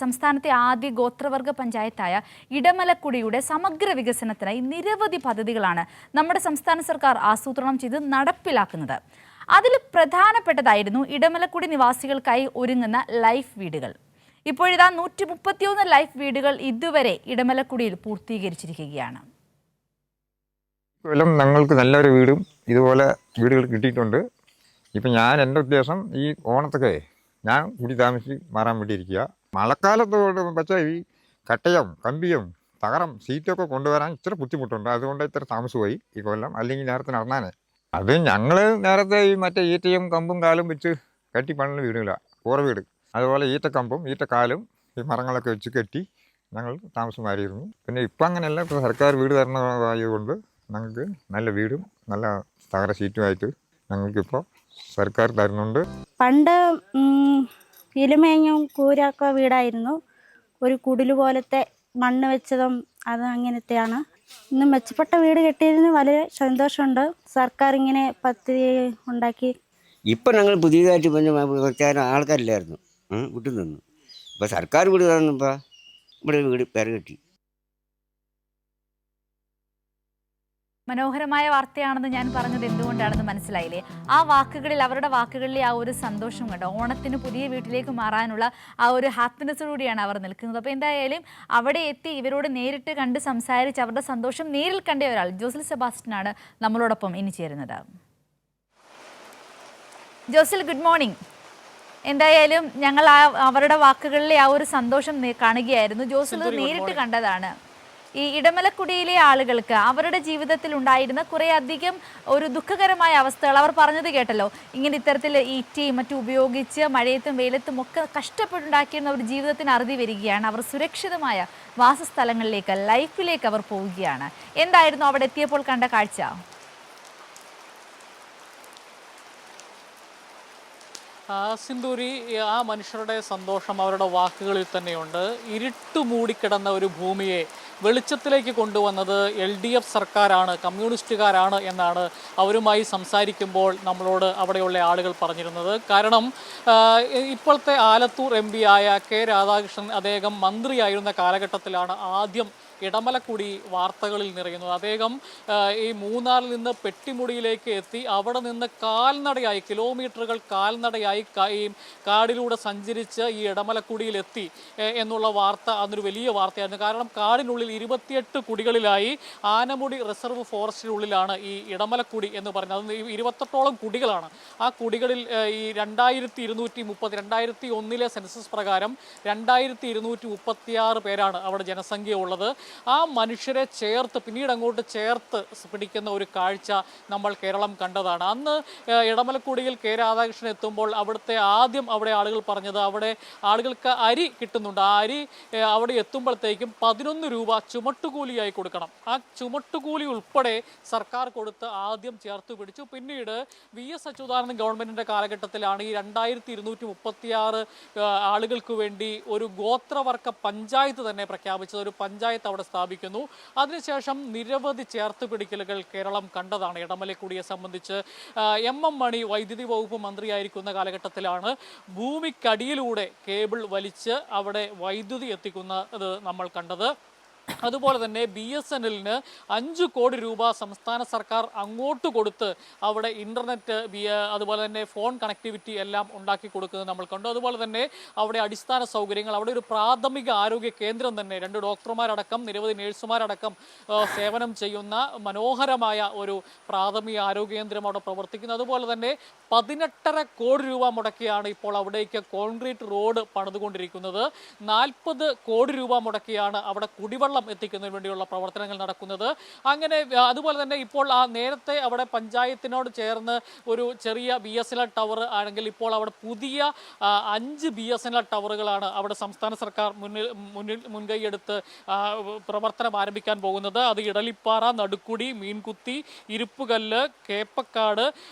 സംസ്ഥാനത്തെ ആദ്യ ഗോത്രവർഗ പഞ്ചായത്തായ ഇടമലക്കുടിയുടെ സമഗ്ര വികസനത്തിനായി നിരവധി പദ്ധതികളാണ് നമ്മുടെ സംസ്ഥാന സർക്കാർ ആസൂത്രണം ചെയ്ത് നടപ്പിലാക്കുന്നത്. അതിൽ പ്രധാനപ്പെട്ടതായിരുന്നു ഇടമലക്കുടി നിവാസികൾക്കായി ഒരുങ്ങുന്ന ലൈഫ് വീടുകൾ. ഇപ്പോഴിതാ 131 ലൈഫ് വീടുകൾ ഇതുവരെ ഇടമലക്കുടിയിൽ പൂർത്തീകരിച്ചിരിക്കുകയാണ്. ഞങ്ങൾക്ക് നല്ലൊരു വീടും ഇതുപോലെ വീടുകൾ കിട്ടിയിട്ടുണ്ട്. ഇപ്പം എൻ്റെ ഉദ്ദേശം ഈ ഓണത്തൊക്കെ ഞാൻ കൂടി താമസിച്ച് മാറാൻ വേണ്ടിയിരിക്കുക. മഴക്കാലത്ത് വെച്ചാൽ ഈ കട്ടയും കമ്പിയും തകരം സീറ്റൊക്കെ കൊണ്ടുവരാൻ ഇത്ര ബുദ്ധിമുട്ടുണ്ട്. അതുകൊണ്ട് ഇത്ര താമസമായി ഈ കൊല്ലം. അല്ലെങ്കിൽ നേരത്തെ നടന്നാനേ. അത് ഞങ്ങൾ നേരത്തെ ഈ മറ്റേ ഈറ്റയും കമ്പും കാലും വെച്ച് കെട്ടി പണിയുന്ന വീടുകളാണ് കൂറ വീട്. അതുപോലെ ഈറ്റക്കമ്പും ഈറ്റക്കാലും ഈ മരങ്ങളൊക്കെ വെച്ച് കെട്ടി ഞങ്ങൾ താമസം മാറിയിരുന്നു. പിന്നെ ഇപ്പം അങ്ങനെയല്ല, ഇപ്പോൾ സർക്കാർ വീട് തരണമായതുകൊണ്ട് ഞങ്ങൾക്ക് നല്ല വീടും നല്ല തകര സീറ്റുമായിട്ട് ഞങ്ങൾക്കിപ്പോൾ സർക്കാർ തരുന്നുണ്ട്. പണ്ട് ഇലുമേഞ്ഞും കൂരൊക്കെ വീടായിരുന്നു. ഒരു കുടില് പോലത്തെ മണ്ണ് വെച്ചതും അത് അങ്ങനത്തെയാണ്. ഇന്ന് മെച്ചപ്പെട്ട വീട് കെട്ടിയതിന് വളരെ സന്തോഷമുണ്ട്. സർക്കാർ ഇങ്ങനെ പദ്ധതി ഉണ്ടാക്കി. ഇപ്പം ഞങ്ങൾ പുതിയതായിട്ട് കുറച്ച് ആൾക്കാരില്ലായിരുന്നു, വിട്ടു നിന്നു. ഇപ്പോൾ സർക്കാർ വീട് തന്നപ്പോൾ ഇവിടെ വീട് പേര് കെട്ടി. മനോഹരമായ വാർത്തയാണെന്ന് ഞാൻ പറഞ്ഞത് എന്തുകൊണ്ടാണെന്ന് മനസ്സിലായില്ലേ? ആ വാക്കുകളിൽ, അവരുടെ വാക്കുകളിലെ ആ ഒരു സന്തോഷം കണ്ടോ. ഓണത്തിന് പുതിയ വീട്ടിലേക്ക് മാറാനുള്ള ആ ഒരു ഹാപ്പിനെസ്സോടുകൂടിയാണ് അവർ നിൽക്കുന്നത്. അപ്പോൾ എന്തായാലും അവിടെ എത്തി ഇവരോട് നേരിട്ട് കണ്ട് സംസാരിച്ച് അവരുടെ സന്തോഷം നേരിൽ കണ്ട ഒരാൾ ജോസിൽ സെബാസ്റ്റ്യനാണ് നമ്മളോടൊപ്പം ഇനി ചേരുന്നത്. ജോസിൽ, ഗുഡ് മോർണിംഗ്. എന്തായാലും ഞങ്ങൾ അവരുടെ വാക്കുകളിലെ ആ ഒരു സന്തോഷം കാണുകയായിരുന്നു. ജോസിൽ നേരിട്ട് കണ്ടതാണ്. ഈ ഇടമലക്കുടിയിലെ ആളുകൾക്ക് അവരുടെ ജീവിതത്തിൽ ഉണ്ടായിരുന്ന കുറേയധികം ഒരു ദുഃഖകരമായ അവസ്ഥകൾ അവർ പറഞ്ഞത് കേട്ടല്ലോ. ഇങ്ങനെ ഇത്തരത്തിൽ ഈറ്റയും മറ്റും ഉപയോഗിച്ച് മഴയത്തും വെയിലത്തും ഒക്കെ കഷ്ടപ്പെട്ടുണ്ടാക്കിയിരുന്ന ഒരു ജീവിതത്തിന് അറുതി വരികയാണ്. അവർ സുരക്ഷിതമായ വാസസ്ഥലങ്ങളിലേക്ക്, ലൈഫിലേക്ക് അവർ പോവുകയാണ്. എന്തായിരുന്നു അവിടെ എത്തിയപ്പോൾ കണ്ട കാഴ്ച? സിന്ദൂരി, ആ മനുഷ്യരുടെ സന്തോഷം അവരുടെ വാക്കുകളിൽ തന്നെയുണ്ട്. ഇരുട്ട് മൂടിക്കിടന്ന ഒരു ഭൂമിയെ വെളിച്ചത്തിലേക്ക് കൊണ്ടുവന്നത് LDF സർക്കാരാണ്, കമ്മ്യൂണിസ്റ്റുകാരാണ് എന്നാണ് അവരുമായി സംസാരിക്കുമ്പോൾ നമ്മളോട് അവിടെയുള്ള ആളുകൾ പറഞ്ഞിരുന്നത്. കാരണം ഇപ്പോഴത്തെ ആലത്തൂർ MP ആയ K രാധാകൃഷ്ണൻ അദ്ദേഹം മന്ത്രിയായിരുന്ന കാലഘട്ടത്തിലാണ് ആദ്യം ഇടമലക്കുടി വാർത്തകളിൽ നിറയുന്നത്. അദ്ദേഹം ഈ മൂന്നാറിൽ നിന്ന് പെട്ടിമുടിയിലേക്ക് എത്തി അവിടെ നിന്ന് കാൽനടയായി കിലോമീറ്ററുകൾ കാൽനടയായി ഈ കാടിലൂടെ സഞ്ചരിച്ച് ഈ ഇടമലക്കുടിയിലെത്തി എന്നുള്ള വാർത്ത അന്നൊരു വലിയ വാർത്തയായിരുന്നു. കാരണം കാടിനുള്ളിൽ 28 കുടികളിലായി ആനമുടി റിസർവ് ഫോറസ്റ്റിനുള്ളിലാണ് ഈ ഇടമലക്കുടി എന്ന് പറയുന്നത്. അത് 28ഓളം കുടികളാണ്. ആ കുടികളിൽ ഈ 2001 സെൻസസ് പ്രകാരം 2236 പേരാണ് അവിടെ ജനസംഖ്യ ഉള്ളത്. ആ മനുഷ്യരെ ചേർത്ത് പിന്നീട് അങ്ങോട്ട് ചേർത്ത് പിടിക്കുന്ന ഒരു കാഴ്ച നമ്മൾ കേരളം കണ്ടതാണ്. അന്ന് ഇടമലക്കുടിയിൽ K രാധാകൃഷ്ണൻ എത്തുമ്പോൾ ആദ്യം അവിടെ ആളുകൾ പറഞ്ഞത് അവിടെ ആളുകൾക്ക് അരി കിട്ടുന്നുണ്ട്. ആ അരി അവിടെ എത്തുമ്പോഴത്തേക്കും 11 രൂപ ചുമട്ടുകൂലിയായി കൊടുക്കണം. ആ ചുമട്ടുകൂലി ഉൾപ്പെടെ സർക്കാർ കൊടുത്ത് ആദ്യം ചേർത്ത് പിടിച്ചു. പിന്നീട് VS അച്യുതാനന്ദൻ ഗവൺമെൻറ്റിൻ്റെ കാലഘട്ടത്തിലാണ് ഈ 2236 ആളുകൾക്ക് വേണ്ടി ഒരു ഗോത്രവർഗ പഞ്ചായത്ത് തന്നെ പ്രഖ്യാപിച്ചത്. ഒരു പഞ്ചായത്ത് അവിടെ സ്ഥാപിക്കുന്നു. അതിനുശേഷം നിരവധി ചേർത്ത് പിടിക്കലുകൾ കേരളം കണ്ടതാണ്. ഇടമലക്കുടിയെ സംബന്ധിച്ച് MM മണി വൈദ്യുതി വകുപ്പ് മന്ത്രിയായിരിക്കുന്ന കാലഘട്ടത്തിലാണ് ഭൂമിക്കടിയിലൂടെ കേബിൾ വലിച്ച് അവിടെ വൈദ്യുതി എത്തിക്കുന്നത് നമ്മൾ കണ്ടത്. അതുപോലെ തന്നെ BSNLന് 5 കോടി രൂപ സംസ്ഥാന സർക്കാർ അങ്ങോട്ട് കൊടുത്ത് അവിടെ ഇൻ്റർനെറ്റ്, അതുപോലെ തന്നെ ഫോൺ കണക്ടിവിറ്റി എല്ലാം ഉണ്ടാക്കി കൊടുക്കുന്നത് നമ്മൾ കണ്ടു. അതുപോലെ തന്നെ അവിടെ അടിസ്ഥാന സൗകര്യങ്ങൾ, അവിടെ ഒരു പ്രാഥമിക ആരോഗ്യ കേന്ദ്രം തന്നെ 2 ഡോക്ടർമാരടക്കം നിരവധി നേഴ്സുമാരടക്കം സേവനം ചെയ്യുന്ന മനോഹരമായ ഒരു പ്രാഥമിക ആരോഗ്യ കേന്ദ്രം അവിടെ പ്രവർത്തിക്കുന്നു. അതുപോലെ തന്നെ 18.5 കോടി രൂപ മുടക്കിയാണ് ഇപ്പോൾ അവിടേക്ക് കോൺക്രീറ്റ് റോഡ് പണിതുകൊണ്ടിരിക്കുന്നത്. 40 കോടി രൂപ മുടക്കിയാണ് അവിടെ കുടിവെള്ളം എത്തിക്കുന്നതിന് വേണ്ടിയുള്ള പ്രവർത്തനങ്ങൾ നടക്കുന്നത്. അങ്ങനെ അതുപോലെ തന്നെ ഇപ്പോൾ നേരത്തെ അവിടെ പഞ്ചായത്തിനോട് ചേർന്ന് ഒരു ചെറിയ BSNL ടവർ ആണെങ്കിൽ ഇപ്പോൾ അവിടെ പുതിയ 5 BSNL ടവറുകളാണ് അവിടെ സംസ്ഥാന സർക്കാർ മുൻകൈയെടുത്ത് പ്രവർത്തനം ആരംഭിക്കാൻ പോകുന്നത്. അത് ഇടലിപ്പാറ, നടുക്കുടി, മീൻകുത്തി, ഇരുപ്പുകല്ല്, കേപ്പക്കാട്,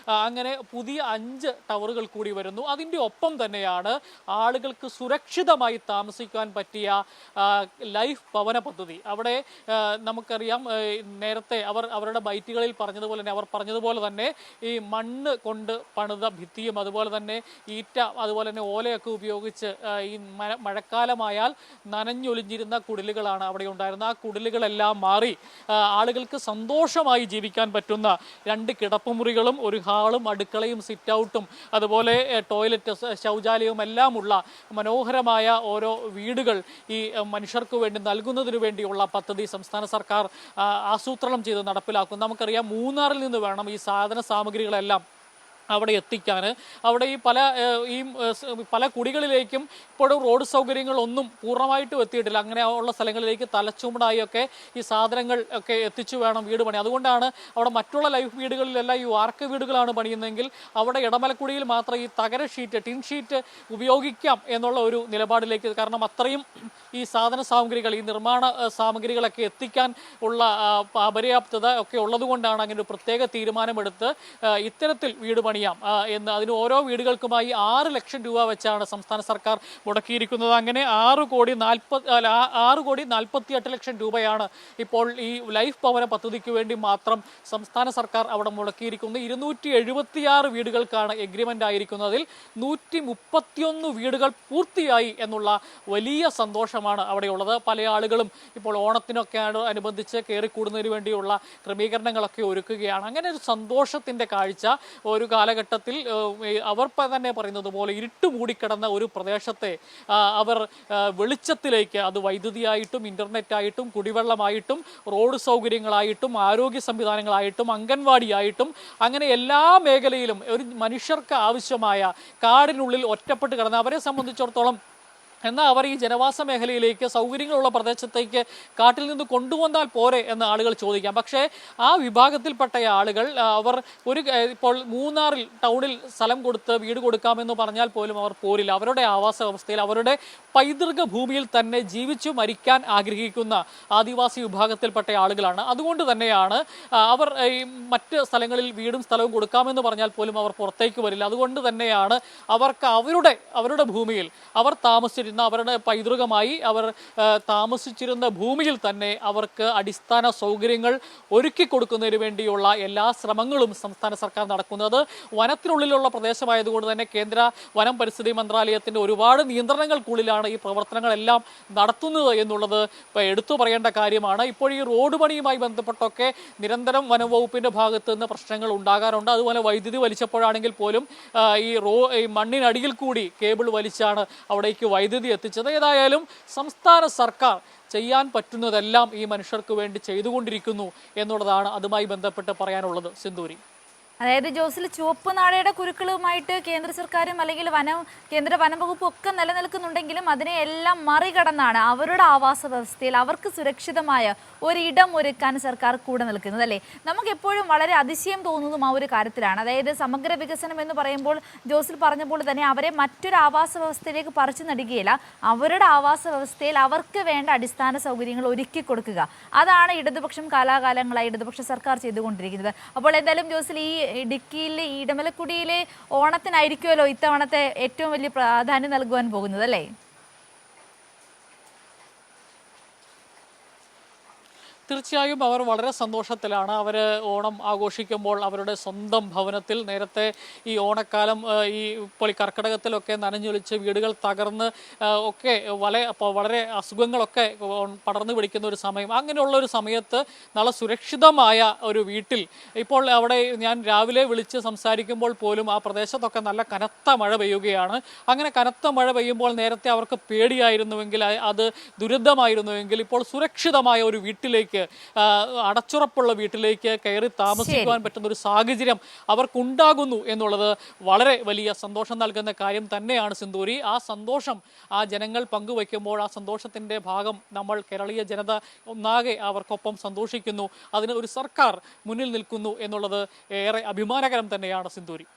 അങ്ങനെ പുതിയ 5 ടവറുകൾ കൂടി വരുന്നു. അതിൻ്റെ ഒപ്പം തന്നെയാണ് ആളുകൾക്ക് സുരക്ഷിതമായി താമസിക്കാൻ പറ്റിയ ലൈഫ് ഭവന പദ്ധതി. അവിടെ നമുക്കറിയാം നേരത്തെ അവരുടെ ബൈറ്റുകളിൽ പറഞ്ഞതുപോലെ തന്നെ ഈ മണ്ണ് കൊണ്ട് പണിത ഭിത്തിയും അതുപോലെ തന്നെ ഈറ്റ അതുപോലെ തന്നെ ഓലയൊക്കെ ഉപയോഗിച്ച് ഈ മഴക്കാലമായാൽ നനഞ്ഞൊലിഞ്ഞിരുന്ന കുടിലുകളാണ് അവിടെ ഉണ്ടായിരുന്നത്. ആ കുടിലുകളെല്ലാം മാറി ആളുകൾക്ക് സന്തോഷമായി ജീവിക്കാൻ പറ്റുന്ന 2 കിടപ്പുമുറികളും ഒരു ഹാളും അടുക്കളയും സിറ്റ് ഔട്ടും അതുപോലെ ടോയ്ലറ്റ് ശൗചാലയവും എല്ലാം ഉള്ള മനോഹരമായ ഓരോ വീടുകൾ ഈ മനുഷ്യർക്ക് വേണ്ടി നൽകുന്നതിന് വേണ്ടിയുള്ള പദ്ധതി സംസ്ഥാന സർക്കാർ ആസൂത്രണം ചെയ്ത് നടപ്പിലാക്കും. നമുക്കറിയാം മൂന്നാറിൽ നിന്ന് വേണം ഈ സാധന സാമഗ്രികളെല്ലാം അവിടെ എത്തിക്കാൻ. അവിടെ ഈ പല കുടികളിലേക്കും ഇപ്പോഴും റോഡ് സൗകര്യങ്ങളൊന്നും പൂർണ്ണമായിട്ടും എത്തിയിട്ടില്ല. അങ്ങനെയുള്ള സ്ഥലങ്ങളിലേക്ക് തലച്ചുമടായൊക്കെ ഈ സാധനങ്ങൾ ഒക്കെ എത്തിച്ചു വേണം വീട് പണി. അതുകൊണ്ടാണ് അവിടെ മറ്റുള്ള ലൈഫ് വീടുകളിലെല്ലാം ഈ വാർക്ക വീടുകളാണ് പണിയുന്നതെങ്കിൽ അവിടെ ഇടമലക്കുടിയിൽ മാത്രം ഈ തകര ഷീറ്റ് ടിൻ ഷീറ്റ് ഉപയോഗിക്കാം എന്നുള്ള ഒരു നിലപാടിലേക്ക്, കാരണം അത്രയും ഈ സാധന സാമഗ്രികൾ ഈ നിർമ്മാണ സാമഗ്രികളൊക്കെ എത്തിക്കാൻ ഉള്ള അപര്യാപ്തത ഒക്കെ ഉള്ളതുകൊണ്ടാണ് അങ്ങനെ ഒരു പ്രത്യേക തീരുമാനമെടുത്ത് ഇത്തരത്തിൽ വീട് പണിയാം എന്ന്. അതിന് ഓരോ വീടുകൾക്കുമായി 6 ലക്ഷം രൂപ വെച്ചാണ് സംസ്ഥാന സർക്കാർ മുടക്കിയിരിക്കുന്നത്. അങ്ങനെ 6,48 ലക്ഷം രൂപയാണ് ഇപ്പോൾ ഈ ലൈഫ് ഭവന പദ്ധതിക്ക് വേണ്ടി മാത്രം സംസ്ഥാന സർക്കാർ അവിടെ മുടക്കിയിരിക്കുന്നത്. 276 വീടുകൾക്കാണ് എഗ്രിമെന്റ് ആയിരിക്കുന്നതിൽ 131 വീടുകൾ പൂർത്തിയായി എന്നുള്ള വലിയ സന്തോഷമാണ് അവിടെയുള്ളത്. പല ആളുകളും ഇപ്പോൾ ഓണത്തിനൊക്കെ അനുബന്ധിച്ച് കയറിക്കൂടുന്നതിന് വേണ്ടിയുള്ള ക്രമീകരണങ്ങളൊക്കെ ഒരുക്കുകയാണ്. അങ്ങനെ ഒരു സന്തോഷത്തിൻ്റെ കാഴ്ച ഒരു കാലഘട്ടത്തിൽ അവർ തന്നെ പറയുന്നത് പോലെ ഇരുട്ട് മൂടിക്കിടന്ന ഒരു പ്രദേശത്തെ അവർ വെളിച്ചത്തിലേക്ക്, അത് വൈദ്യുതിയായിട്ടും ഇൻ്റർനെറ്റായിട്ടും കുടിവെള്ളമായിട്ടും റോഡ് സൗകര്യങ്ങളായിട്ടും ആരോഗ്യ സംവിധാനങ്ങളായിട്ടും അംഗൻവാടിയായിട്ടും അങ്ങനെ എല്ലാ മേഖലയിലും ഒരു മനുഷ്യർക്ക് ആവശ്യമായ കാടിനുള്ളിൽ ഒറ്റപ്പെട്ട് കിടന്ന അവരെ സംബന്ധിച്ചിടത്തോളം എന്നാൽ അവർ ഈ ജനവാസ മേഖലയിലേക്ക് സൗകര്യങ്ങളുള്ള പ്രദേശത്തേക്ക് കാട്ടിൽ നിന്ന് കൊണ്ടുവന്നാൽ പോരെ എന്ന് ആളുകൾ ചോദിക്കാം. പക്ഷേ ആ വിഭാഗത്തിൽപ്പെട്ട ആളുകൾ അവർ ഇപ്പോൾ മൂന്നാറിൽ ടൗണിൽ സ്ഥലം കൊടുത്ത് വീട് കൊടുക്കാമെന്ന് പറഞ്ഞാൽ പോലും അവർ പോരില്ല. അവരുടെ ആവാസ വ്യവസ്ഥയിൽ അവരുടെ പൈതൃക ഭൂമിയിൽ തന്നെ ജീവിച്ചു മരിക്കാൻ ആഗ്രഹിക്കുന്ന ആദിവാസി വിഭാഗത്തിൽപ്പെട്ട ആളുകളാണ്. അതുകൊണ്ട് തന്നെയാണ് അവർ ഈ മറ്റ് സ്ഥലങ്ങളിൽ വീടും സ്ഥലവും കൊടുക്കാമെന്ന് പറഞ്ഞാൽ പോലും അവർ പുറത്തേക്ക് വരില്ല. അതുകൊണ്ട് തന്നെയാണ് അവർക്ക് അവരുടെ ഭൂമിയിൽ അവർ താമസിച്ചിരുന്ന അവരുടെ പൈതൃകമായി അവർ താമസിച്ചിരുന്ന ഭൂമിയിൽ തന്നെ അവർക്ക് അടിസ്ഥാന സൗകര്യങ്ങൾ ഒരുക്കി കൊടുക്കുന്നതിന് വേണ്ടിയുള്ള എല്ലാ ശ്രമങ്ങളും സംസ്ഥാന സർക്കാർ നടക്കുന്നത്. വനത്തിനുള്ളിലുള്ള പ്രദേശമായതുകൊണ്ട് തന്നെ കേന്ദ്ര വനം പരിസ്ഥിതി മന്ത്രാലയത്തിൻ്റെ ഒരുപാട് നിയന്ത്രണങ്ങൾക്കുള്ളിലാണ് ഈ പ്രവർത്തനങ്ങളെല്ലാം നടത്തുന്നത് എന്നുള്ളത് എടുത്തു പറയേണ്ട കാര്യമാണ്. ഇപ്പോൾ ഈ റോഡ് പണിയുമായി ബന്ധപ്പെട്ടൊക്കെ നിരന്തരം വനംവകുപ്പിൻ്റെ ഭാഗത്ത് നിന്ന് പ്രശ്നങ്ങൾ ഉണ്ടാകാറുണ്ട്. അതുപോലെ വൈദ്യുതി വലിച്ചപ്പോഴാണെങ്കിൽ പോലും ഈ മണ്ണിനടിയിൽ കൂടി കേബിൾ വലിച്ചാണ് അവിടേക്ക് വൈദ്യുതി എത്തിച്ചത്. ഏതായാലും സംസ്ഥാന സർക്കാർ ചെയ്യാൻ പറ്റുന്നതെല്ലാം ഈ മനുഷ്യർക്ക് വേണ്ടി ചെയ്തുകൊണ്ടിരിക്കുന്നു എന്നുള്ളതാണ് അതുമായി ബന്ധപ്പെട്ട് പറയാനുള്ളത്. സിന്ദൂരി, അതായത് ജോസിൽ ചുവപ്പ് നാടയുടെ കുരുക്കളുമായിട്ട് കേന്ദ്ര സർക്കാരും അല്ലെങ്കിൽ കേന്ദ്ര വനംവകുപ്പും ഒക്കെ നിലനിൽക്കുന്നുണ്ടെങ്കിലും അതിനെ എല്ലാം മറികടന്നാണ് അവരുടെ ആവാസ വ്യവസ്ഥയിൽ അവർക്ക് സുരക്ഷിതമായ ഒരിടം ഒരുക്കാൻ സർക്കാർ കൂടെ നിൽക്കുന്നത്, അല്ലേ? നമുക്ക് എപ്പോഴും വളരെ അതിശയം തോന്നുന്നതും ആ ഒരു കാര്യത്തിലാണ്. അതായത് സമഗ്ര വികസനം എന്ന് പറയുമ്പോൾ ജോസിൽ പറഞ്ഞ പോലെ തന്നെ അവരെ മറ്റൊരു ആവാസ വ്യവസ്ഥയിലേക്ക് പറിച്ചു നടുകയില്ല, അവരുടെ ആവാസ വ്യവസ്ഥയിൽ അവർക്ക് വേണ്ട അടിസ്ഥാന സൗകര്യങ്ങൾ ഒരുക്കി കൊടുക്കുക. അതാണ് ഇടതുപക്ഷം കാലാകാലങ്ങളായി ഇടതുപക്ഷ സർക്കാർ ചെയ്തുകൊണ്ടിരിക്കുന്നത്. അപ്പോൾ എന്തായാലും ജോസിൽ ഈ ഇടുക്കിയിലെ ഇടമലക്കുടിയിലെ ഓണത്തിനായിരിക്കുമല്ലോ ഇത്തവണത്തെ ഏറ്റവും വലിയ പ്രാധാന്യം നൽകുവാൻ പോകുന്നത്, അല്ലേ? തീർച്ചയായും അവർ വളരെ സന്തോഷത്തിലാണ്. അവർ ഓണം ആഘോഷിക്കുമ്പോൾ അവരുടെ സ്വന്തം ഭവനത്തിൽ നേരത്തെ ഈ ഓണക്കാലം ഇപ്പോൾ ഈ കർക്കിടകത്തിലൊക്കെ നനഞ്ഞൊലിച്ച് വീടുകൾ തകർന്ന് ഒക്കെ വളരെ അസുഖങ്ങളൊക്കെ പടർന്നു പിടിക്കുന്ന ഒരു സമയം, അങ്ങനെയുള്ള ഒരു സമയത്ത് നല്ല സുരക്ഷിതമായ ഒരു വീട്ടിൽ ഇപ്പോൾ അവിടെ ഞാൻ രാവിലെ വിളിച്ച് സംസാരിക്കുമ്പോൾ പോലും ആ പ്രദേശത്തൊക്കെ നല്ല കനത്ത മഴ പെയ്യുകയാണ്. അങ്ങനെ കനത്ത മഴ പെയ്യുമ്പോൾ നേരത്തെ അവർക്ക് പേടിയായിരുന്നുവെങ്കിൽ അത് ദുരിതമായിരുന്നുവെങ്കിൽ ഇപ്പോൾ സുരക്ഷിതമായ ഒരു വീട്ടിലേക്ക്, അടച്ചുറപ്പുള്ള വീട്ടിലേക്ക് കയറി താമസിക്കുവാൻ പറ്റുന്ന ഒരു സാഹചര്യം അവർക്കുണ്ടാകുന്നു എന്നുള്ളത് വളരെ വലിയ സന്തോഷം നൽകുന്ന കാര്യം തന്നെയാണ് സിന്ദൂരി. ആ സന്തോഷം ആ ജനങ്ങൾ പങ്കുവയ്ക്കുമ്പോൾ ആ സന്തോഷത്തിൻ്റെ ഭാഗം നമ്മൾ കേരളീയ ജനത ഒന്നാകെ അവർക്കൊപ്പം സന്തോഷിക്കുന്നു. അതിന് ഒരു സർക്കാർ മുന്നിൽ നിൽക്കുന്നു എന്നുള്ളത് ഏറെ അഭിമാനകരം തന്നെയാണ് സിന്ദൂരി.